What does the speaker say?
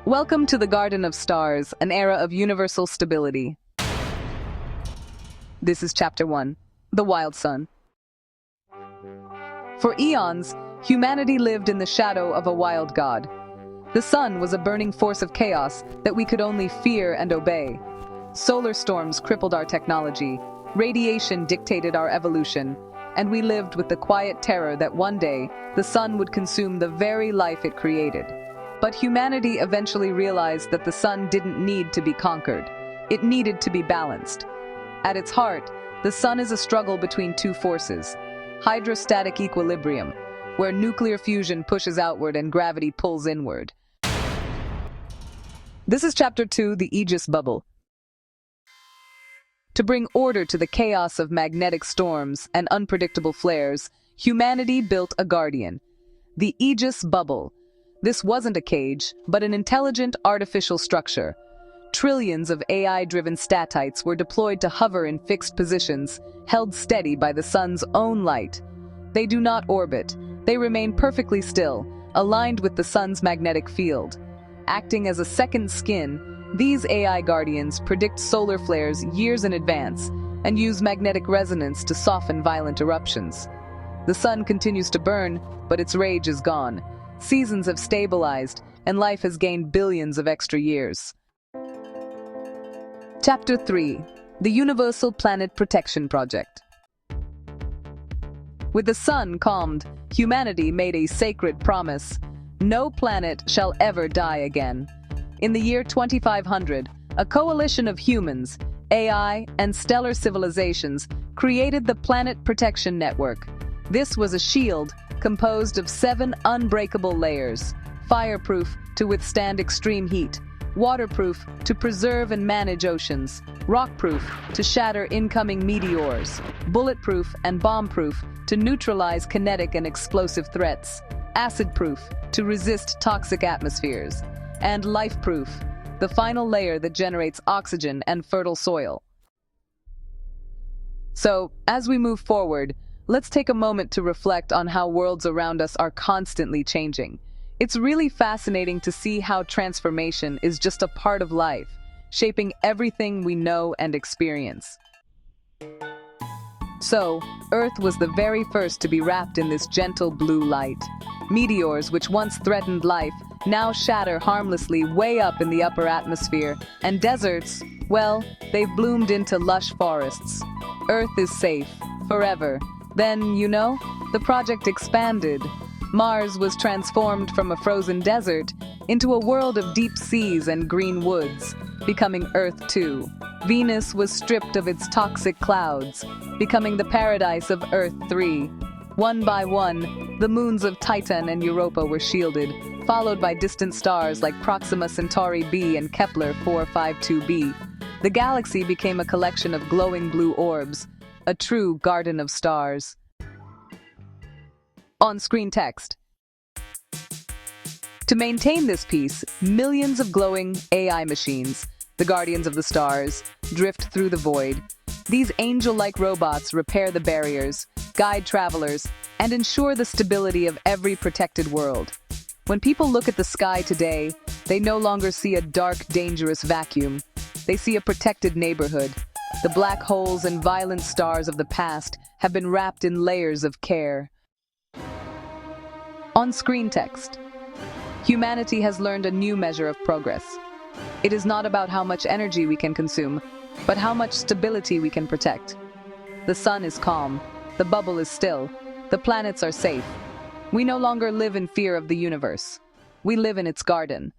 Welcome to the Garden of Stars, an era of universal stability. This is Chapter 1, The Wild Sun. For eons, humanity lived in the shadow of a wild god. The sun was a burning force of chaos that we could only fear and obey. Solar storms crippled our technology, radiation dictated our evolution, and we lived with the quiet terror that one day the sun would consume the very life it created. But humanity eventually realized that the sun didn't need to be conquered. It needed to be balanced. At its heart, the sun is a struggle between two forces: hydrostatic equilibrium, where nuclear fusion pushes outward and gravity pulls inward. This is Chapter 2, the Aegis Bubble. To bring order to the chaos of magnetic storms and unpredictable flares, humanity built a guardian, the Aegis Bubble. This wasn't a cage, but an intelligent artificial structure. Trillions of AI-driven statites were deployed to hover in fixed positions, held steady by the sun's own light. They do not orbit. They remain perfectly still, aligned with the sun's magnetic field. Acting as a second skin, these AI guardians predict solar flares years in advance and use magnetic resonance to soften violent eruptions. The sun continues to burn, but its rage is gone. Seasons have stabilized, and life has gained billions of extra years. Chapter 3: The Universal Planet Protection Project. With the sun calmed, humanity made a sacred promise: no planet shall ever die again. In the year 2500, a coalition of humans, AI, and stellar civilizations created the Planet Protection Network. This was a shield composed of 7 unbreakable layers: fireproof to withstand extreme heat, waterproof to preserve and manage oceans, rockproof to shatter incoming meteors, bulletproof and bombproof to neutralize kinetic and explosive threats, acidproof to resist toxic atmospheres, and lifeproof, the final layer that generates oxygen and fertile soil. So, as we move forward, let's take a moment to reflect on how worlds around us are constantly changing. It's really fascinating to see how transformation is just a part of life, shaping everything we know and experience. So, Earth was the very first to be wrapped in this gentle blue light. Meteors, which once threatened life, now shatter harmlessly way up in the upper atmosphere, and deserts, well, they've bloomed into lush forests. Earth is safe, forever. Then, the project expanded. Mars was transformed from a frozen desert into a world of deep seas and green woods, becoming Earth 2. Venus was stripped of its toxic clouds, becoming the paradise of Earth 3. One by one, the moons of Titan and Europa were shielded, followed by distant stars like Proxima Centauri b and Kepler 452b. The galaxy became a collection of glowing blue orbs, a true garden of stars. On-screen text. To maintain this peace, millions of glowing AI machines, the guardians of the stars, drift through the void. These angel-like robots repair the barriers, guide travelers, and ensure the stability of every protected world. When people look at the sky today, they no longer see a dark, dangerous vacuum. They see a protected neighborhood. The black holes and violent stars of the past have been wrapped in layers of care. On-screen text. Humanity has learned a new measure of progress. It is not about how much energy we can consume, but how much stability we can protect. The sun is calm, the bubble is still, the planets are safe. We no longer live in fear of the universe. We live in its garden,